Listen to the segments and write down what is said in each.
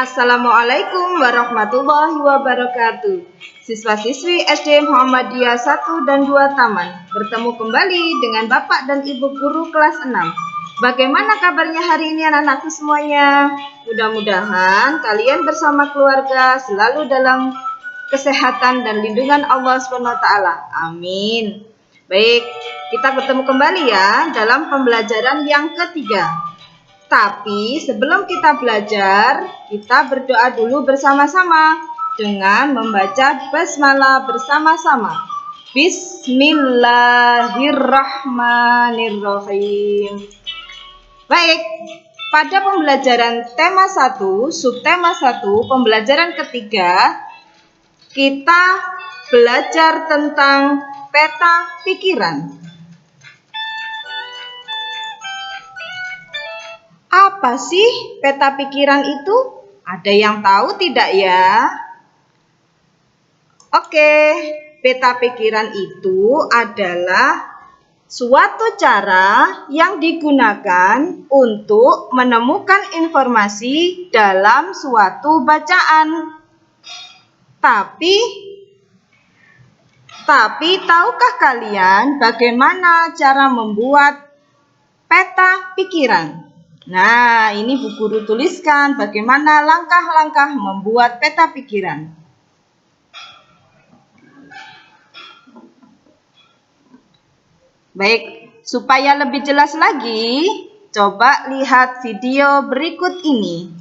Assalamualaikum warahmatullahi wabarakatuh. Siswa-siswi SD Muhammadiyah 1 dan 2 Taman bertemu kembali dengan Bapak dan Ibu Guru kelas 6. Bagaimana kabarnya hari ini anak-anakku semuanya? Mudah-mudahan kalian bersama keluarga selalu dalam kesehatan dan lindungan Allah SWT. Amin. Baik, kita bertemu kembali ya dalam pembelajaran yang ketiga. Tapi sebelum kita belajar, kita berdoa dulu bersama-sama dengan membaca basmalah bersama-sama. Bismillahirrahmanirrahim. Baik, pada pembelajaran tema 1, subtema 1, pembelajaran ketiga, kita belajar tentang peta pikiran. Apa sih peta pikiran itu? Ada yang tahu tidak ya? Oke, peta pikiran itu adalah suatu cara yang digunakan untuk menemukan informasi dalam suatu bacaan. Tapi tahukah kalian bagaimana cara membuat peta pikiran? Nah, ini Bu Guru tuliskan bagaimana langkah-langkah membuat peta pikiran. Baik, supaya lebih jelas lagi, coba lihat video berikut ini.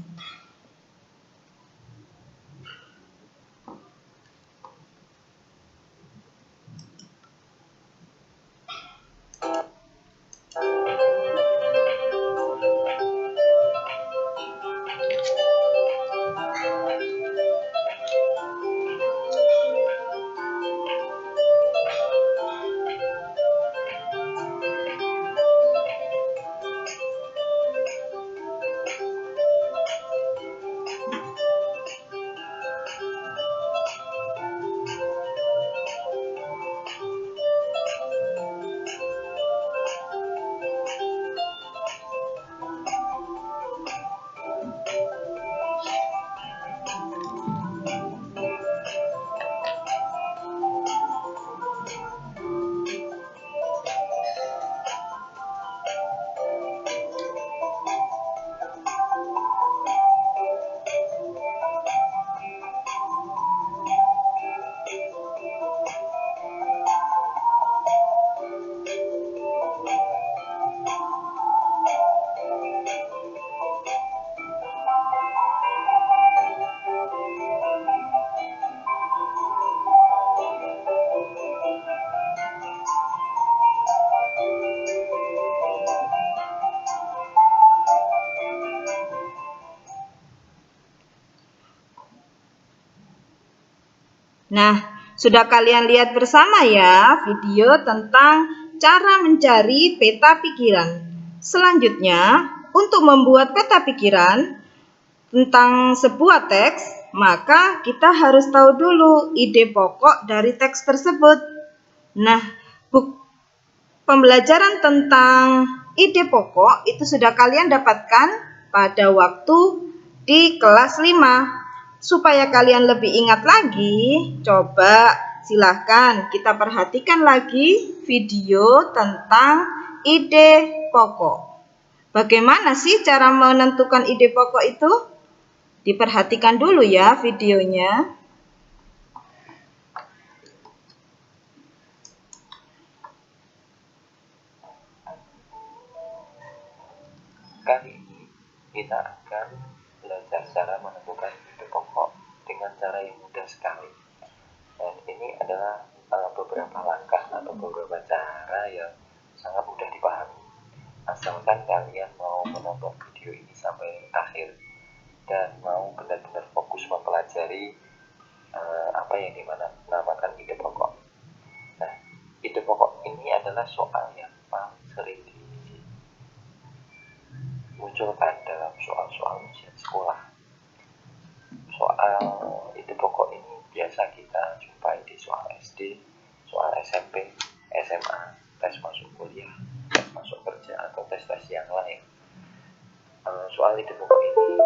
Nah, sudah kalian lihat bersama ya video tentang cara mencari peta pikiran. Selanjutnya, untuk membuat peta pikiran tentang sebuah teks, maka kita harus tahu dulu ide pokok dari teks tersebut. Nah, pembelajaran tentang ide pokok itu sudah kalian dapatkan pada waktu di kelas 5. Supaya kalian lebih ingat lagi, coba silahkan kita perhatikan lagi video tentang ide pokok. Bagaimana sih cara menentukan ide pokok itu? Diperhatikan dulu ya videonya. Kali ini kita akan belajar cara menentukan ide pokok dengan cara yang mudah sekali. Dan ini adalah beberapa langkah atau beberapa cara yang sangat mudah dipahami. Asalkan kalian mau menonton video ini sampai akhir dan mau benar-benar fokus mempelajari apa yang dinamakan ide pokok. Nah, ide pokok ini adalah soal yang paling sering munculkan dalam soal-soal ujian sekolah. Soal ide pokok ini biasa kita jumpai di soal SD, soal SMP, SMA, tes masuk kuliah, tes masuk kerja, atau tes-tes yang lain. Soal ide pokok ini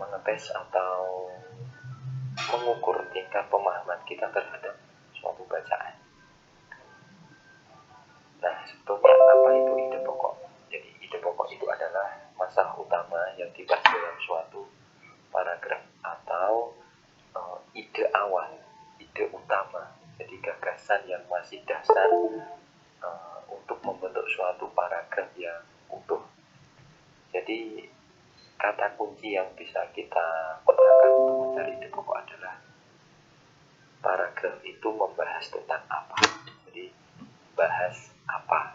mengetes atau mengukur tingkat pemahaman kita terhadap suatu bacaan. Nah, sebetulnya apa itu ide pokok? Jadi ide pokok itu adalah masalah utama yang dibahas dalam suatu paragraf atau ide awal, ide utama. Jadi gagasan yang masih dasar untuk membentuk suatu paragraf yang utuh. Jadi kata kunci yang bisa kita gunakan untuk mencari ide pokok adalah paragraf itu membahas tentang apa. Jadi bahas apa.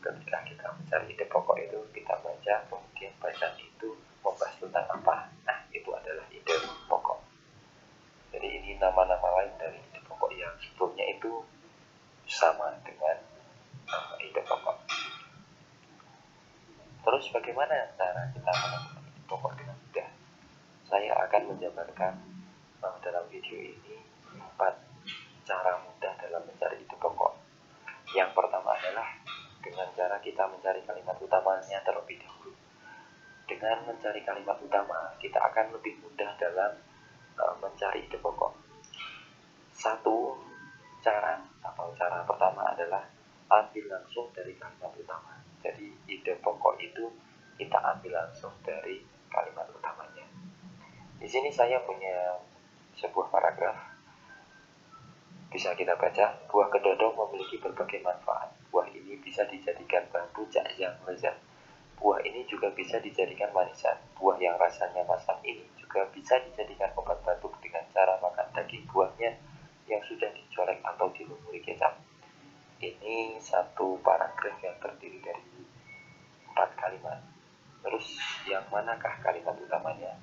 Ketika kita mencari ide pokok itu, kita baca, kemudian bacaan itu membahas tentang apa. Nah, itu adalah ide pokok. Jadi ini nama-nama lain dari ide pokok yang sebelumnya itu sama dengan ide pokok. Terus bagaimana cara kita menemukan ide pokok dengan mudah? Saya akan menjabarkan dalam video ini 4 cara mudah dalam mencari ide pokok. Yang pertama adalah dengan cara kita mencari kalimat utamanya terlebih dahulu. Dengan mencari kalimat utama, kita akan lebih mudah dalam mencari ide pokok. Satu cara atau cara pertama adalah ambil langsung dari kalimat utama. Jadi ide pokok itu kita ambil langsung dari kalimat utamanya. Di sini saya punya sebuah paragraf. Bisa kita baca, buah kedondong memiliki berbagai manfaat. Buah ini bisa dijadikan bahan rujak yang lezat. Buah ini juga bisa dijadikan manisan. Buah yang rasanya masam ini juga bisa dijadikan obat batuk dengan cara makan daging buahnya yang sudah dicoreng atau dilumuri kecap. Ini satu paragraf yang terdiri dari 4 kalimat. Terus yang manakah kalimat utamanya?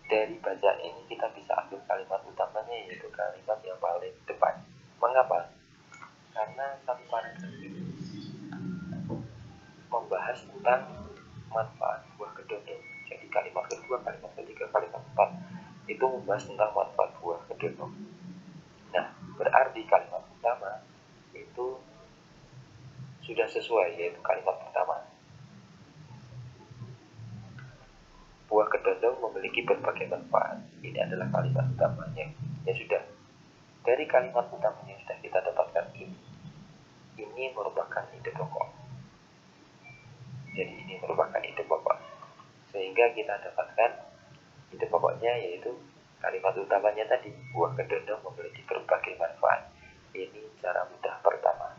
Dari bacaan ini kita bisa ambil kalimat utamanya, yaitu kalimat yang paling depan. Mengapa? Karena satu paragraf itu membahas tentang manfaat buah kedondong. Jadi kalimat kedua, kalimat ketiga, kalimat keempat itu membahas tentang manfaat buah kedondong. Nah, berarti kalimat utama itu sudah sesuai, yaitu kalimat pertama. Buah kedondong memiliki berbagai manfaat. Ini adalah kalimat utamanya. Ya sudah. Dari kalimat utamanya yang sudah kita dapatkan ini merupakan ide pokok. Jadi ini merupakan ide pokok. Sehingga kita dapatkan ide pokoknya, yaitu kalimat utamanya tadi, buah kedondong memiliki berbagai manfaat. Ini cara mudah pertama.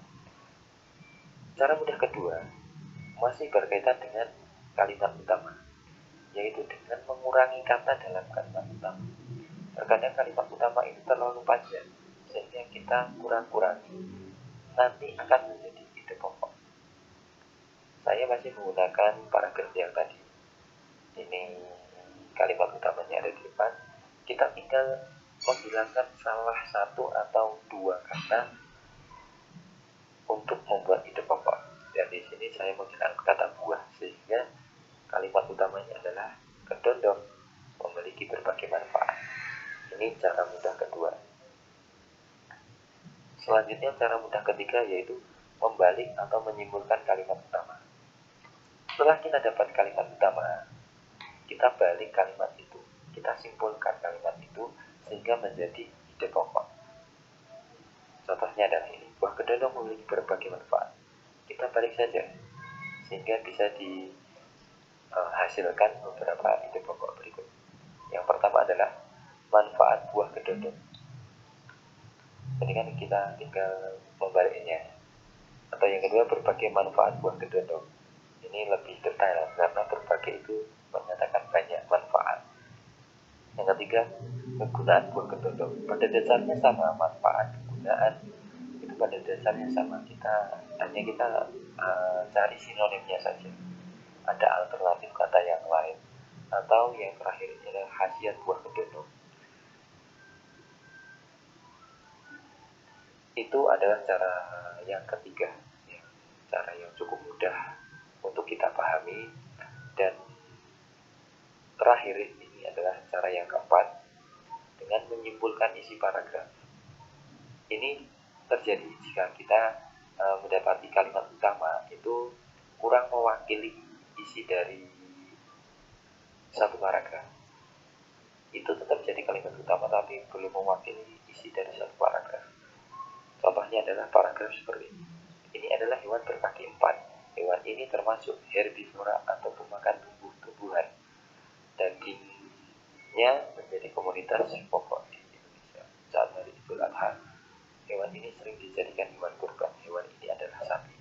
Cara mudah kedua masih berkaitan dengan kalimat utama, yaitu dengan mengurangi kata dalam kalimat utama. Terkadang kalimat utama itu terlalu panjang, sehingga kita kurang-kurangi, nanti akan menjadi ide pokok. Saya masih menggunakan paragraf yang tadi. Ini kalimat utamanya ada di depan. Kita tinggal menghilangkan salah satu atau 2 kata untuk membuat ide pokok. Dan di sini saya menggunakan kata buah, sehingga kalimat utamanya adalah kedondong memiliki berbagai manfaat. Ini cara mudah kedua. Selanjutnya cara mudah ketiga, yaitu membalik atau menyimpulkan kalimat utama. Setelah kita dapat kalimat utama, kita balik kalimat itu, kita simpulkan kalimat itu sehingga menjadi ide pokok. Contohnya adalah ini, buah kedondong memiliki berbagai manfaat. Kita balik saja sehingga bisa dihasilkan beberapa ide pokok berikut. Yang pertama adalah manfaat buah kedondong. Jadi kan kita tinggal membaliknya. Atau yang kedua, berbagai manfaat buah kedondong. Ini lebih detail karena berbagai itu menyatakan banyak manfaat. Yang ketiga, kegunaan buah kedondong. Pada dasarnya sama, manfaat, kegunaan itu pada dasarnya sama. Kita cari sinonimnya saja. Ada alternatif kata yang lain. Atau yang terakhir adalah khasiat buah kedondong. Itu adalah cara yang ketiga, cara yang cukup mudah untuk kita pahami. Dan terakhir ini adalah cara yang keempat, dengan menyimpulkan isi paragraf. Ini terjadi jika kita mendapati kalimat utama itu kurang mewakili isi dari satu paragraf, itu tetap jadi kalimat utama tapi belum mewakili isi dari satu paragraf. Contohnya adalah paragraf seperti ini. Ini adalah hewan berkaki 4. Hewan ini termasuk herbivora atau pemakan tumbuh-tumbuhan. Dagingnya menjadi komoditas pokok di Indonesia. Saat hari Idul Adha, hewan ini sering dijadikan hewan kurban. Hewan ini adalah sapi.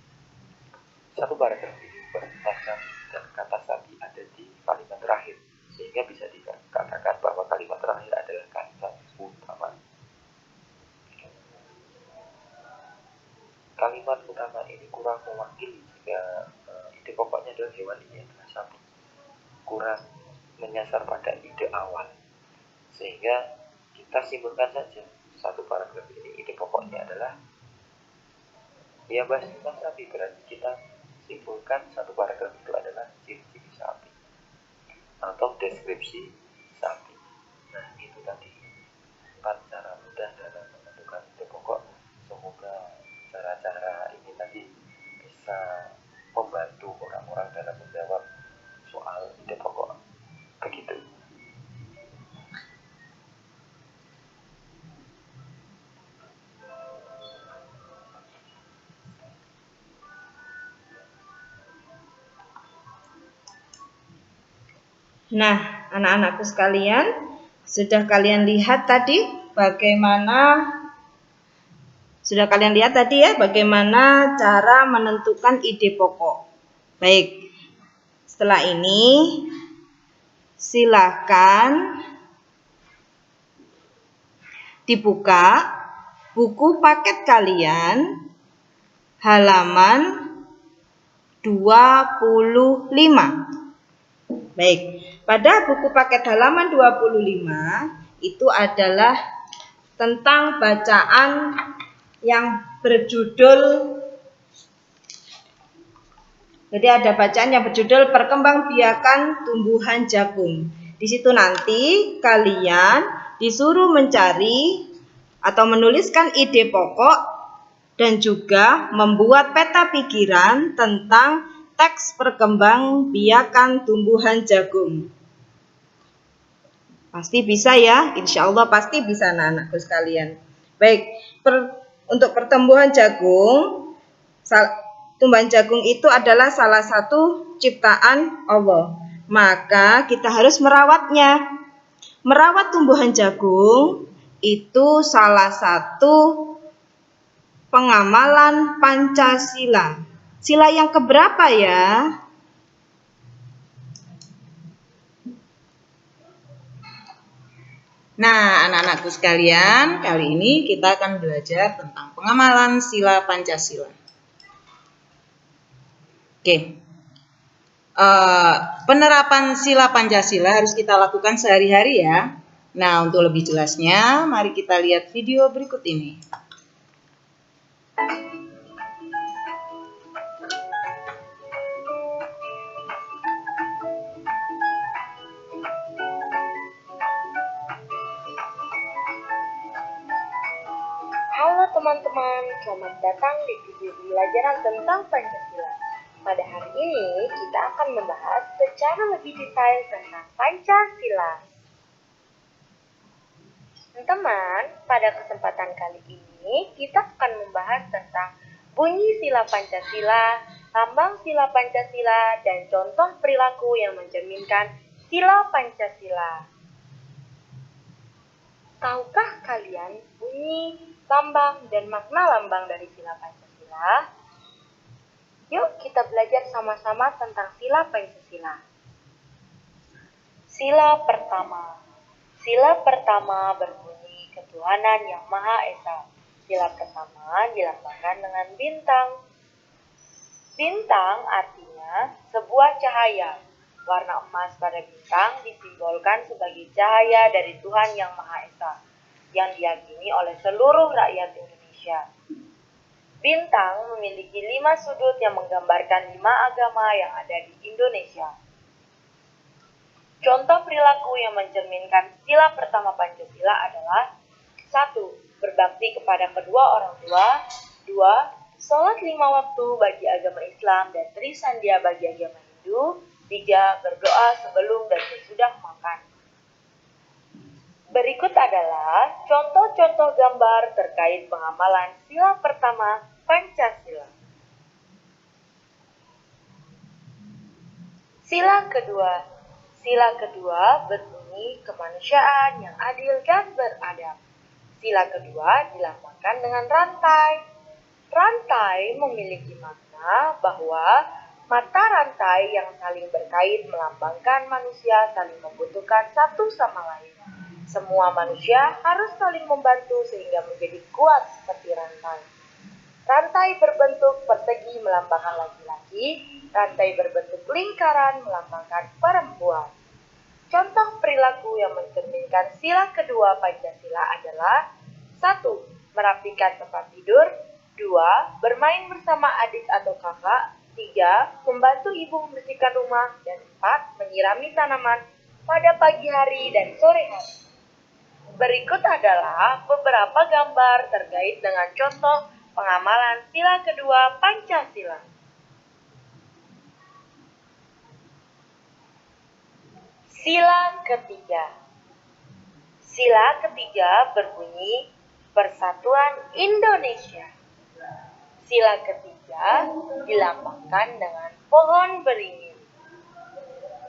Satu paragraf ini berkata dan kata sapi ada di kalimat terakhir, sehingga bisa dikatakan bahwa kalimat terakhir adalah kalimat utama. Kalimat utama ini kurang mewakili jika ide pokoknya adalah hewan ini adalah sapi. Kurang menyasar pada ide awal, sehingga kita simpulkan saja satu paragraf ini ide pokoknya adalah ya bahas tentang sapi, berarti kita simpulkan satu paragraf itu adalah ciri-ciri sapi atau deskripsi sapi. Nah, itu tadi 4 cara mudah dalam menentukan ide pokok. Semoga cara-cara ini tadi bisa membantu orang-orang dalam menjawab soal ide pokok. Begitu. Nah, anak-anakku sekalian, sudah kalian lihat tadi bagaimana cara menentukan ide pokok. Baik, setelah ini silakan dibuka buku paket kalian halaman 25. Baik, pada buku paket halaman 25 itu adalah tentang bacaan yang berjudul, jadi ada bacaan yang berjudul Perkembangbiakan Tumbuhan Jagung. Di situ nanti kalian disuruh mencari atau menuliskan ide pokok dan juga membuat peta pikiran tentang teks perkembangbiakan tumbuhan jagung. Pasti bisa ya, insya Allah pasti bisa anak-anakku sekalian. Baik, untuk pertumbuhan jagung, tumbuhan jagung itu adalah salah satu ciptaan Allah. Maka kita harus merawatnya. Merawat tumbuhan jagung itu salah satu pengamalan Pancasila. Sila yang keberapa ya? Nah, anak-anakku sekalian, kali ini kita akan belajar tentang pengamalan sila Pancasila. Oke. Penerapan sila Pancasila harus kita lakukan sehari-hari ya. Nah, untuk lebih jelasnya, mari kita lihat video berikut ini. Halo teman-teman, selamat datang di video pembelajaran tentang Pancasila. Pada hari ini, kita akan membahas secara lebih detail tentang Pancasila. Teman-teman, pada kesempatan kali ini, kita akan membahas tentang bunyi sila Pancasila, lambang sila Pancasila, dan contoh perilaku yang mencerminkan sila Pancasila. Tahukah kalian bunyi, lambang, dan makna lambang dari sila Pancasila? Yuk kita belajar sama-sama tentang sila Pancasila. Sila pertama. Sila pertama berbunyi ketuhanan yang Maha Esa. Sila pertama dilambangkan dengan bintang. Bintang artinya sebuah cahaya. Warna emas pada bintang disimbolkan sebagai cahaya dari Tuhan yang Maha Esa, yang diyakini oleh seluruh rakyat Indonesia. Bintang memiliki 5 sudut yang menggambarkan 5 agama yang ada di Indonesia. Contoh perilaku yang mencerminkan sila pertama Pancasila adalah 1. Berbakti kepada kedua orang tua. 2. Sholat 5 waktu bagi agama Islam dan trisandia bagi agama Hindu. 3. Berdoa sebelum dan sesudah makan. Berikut adalah contoh-contoh gambar terkait pengamalan sila pertama Pancasila. Sila kedua berbunyi kemanusiaan yang adil dan beradab. Sila kedua dilambangkan dengan rantai. Rantai memiliki makna bahwa mata rantai yang saling berkait melambangkan manusia saling membutuhkan satu sama lain. Semua manusia harus saling membantu sehingga menjadi kuat seperti rantai. Rantai berbentuk persegi melambangkan laki-laki, rantai berbentuk lingkaran melambangkan perempuan. Contoh perilaku yang mencerminkan sila kedua Pancasila adalah 1. Merapikan tempat tidur, 2. Bermain bersama adik atau kakak, 3. Membantu ibu membersihkan rumah, dan 4. Menyirami tanaman pada pagi hari dan sore hari. Berikut adalah beberapa gambar terkait dengan contoh pengamalan sila kedua Pancasila. Sila ketiga. Sila ketiga berbunyi Persatuan Indonesia. Sila ketiga dilambangkan dengan pohon beringin.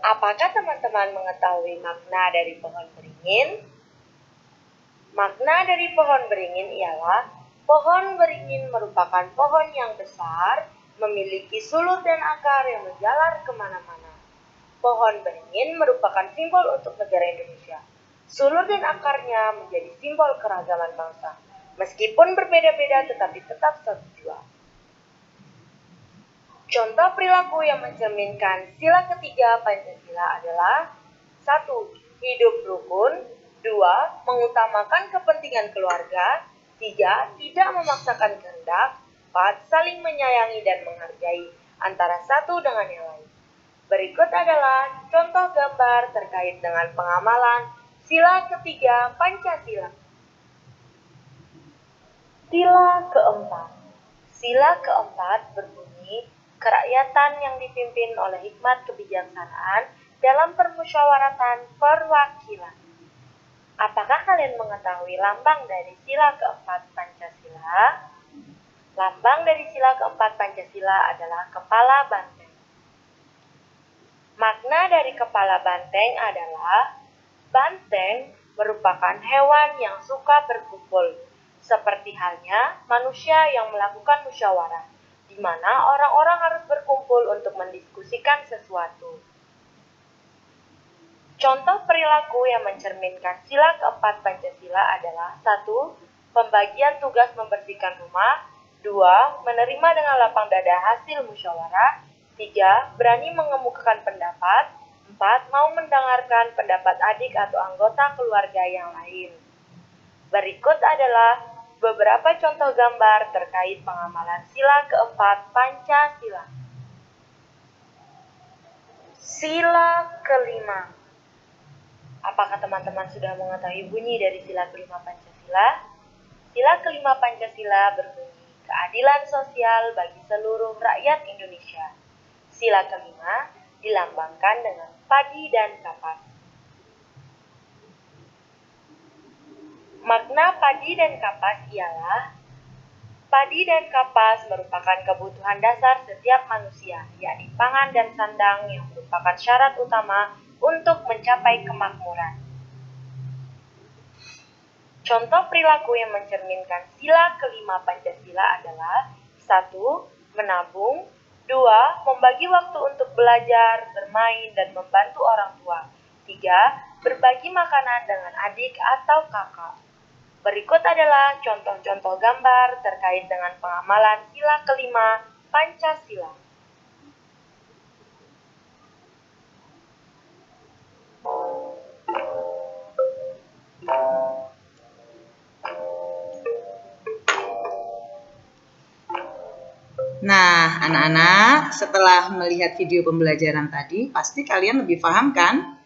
Apakah teman-teman mengetahui makna dari pohon beringin? Makna dari pohon beringin ialah pohon beringin merupakan pohon yang besar, memiliki sulur dan akar yang menjalar kemana-mana. Pohon beringin merupakan simbol untuk negara Indonesia. Sulur dan akarnya menjadi simbol keragaman bangsa. Meskipun berbeda-beda tetapi tetap satu jua. Contoh perilaku yang mencerminkan sila ketiga Pancasila adalah 1. Hidup rukun, 2. Mengutamakan kepentingan keluarga, 3. Tidak memaksakan kehendak, 4. Saling menyayangi dan menghargai antara satu dengan yang lain. Berikut adalah contoh gambar terkait dengan pengamalan sila ketiga Pancasila. Sila keempat. Sila keempat berbunyi kerakyatan yang dipimpin oleh hikmat kebijaksanaan dalam permusyawaratan perwakilan. Apakah kalian mengetahui lambang dari sila keempat Pancasila? Lambang dari sila keempat Pancasila adalah kepala banteng. Makna dari kepala banteng adalah banteng merupakan hewan yang suka berkumpul, seperti halnya manusia yang melakukan musyawarah, di mana orang-orang harus berkumpul untuk mendiskusikan sesuatu. Contoh perilaku yang mencerminkan sila keempat Pancasila adalah 1. Pembagian tugas membersihkan rumah, 2. Menerima dengan lapang dada hasil musyawarah, 3. Berani mengemukakan pendapat, 4. Mau mendengarkan pendapat adik atau anggota keluarga yang lain. Berikut adalah beberapa contoh gambar terkait pengamalan sila keempat Pancasila. Sila kelima. Apakah teman-teman sudah mengetahui bunyi dari sila kelima Pancasila? Sila kelima Pancasila berbunyi keadilan sosial bagi seluruh rakyat Indonesia. Sila kelima dilambangkan dengan padi dan kapas. Makna padi dan kapas ialah padi dan kapas merupakan kebutuhan dasar setiap manusia, yakni pangan dan sandang yang merupakan syarat utama untuk mencapai kemakmuran. Contoh perilaku yang mencerminkan sila kelima Pancasila adalah 1. Menabung, 2. Membagi waktu untuk belajar, bermain, dan membantu orang tua, 3. Berbagi makanan dengan adik atau kakak. Berikut adalah contoh-contoh gambar terkait dengan pengamalan sila kelima Pancasila. Nah, anak-anak, setelah melihat video pembelajaran tadi, pasti kalian lebih paham kan?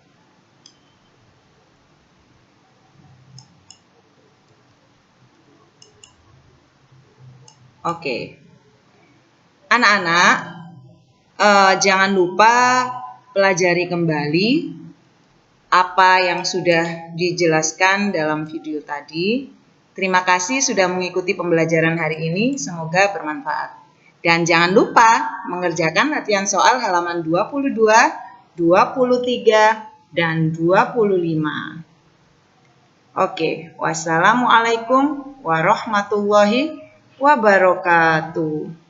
Oke. Anak-anak, jangan lupa pelajari kembali apa yang sudah dijelaskan dalam video tadi. Terima kasih sudah mengikuti pembelajaran hari ini, semoga bermanfaat. Dan jangan lupa mengerjakan latihan soal halaman 22, 23, dan 25. Oke, wassalamualaikum warahmatullahi wabarakatuh.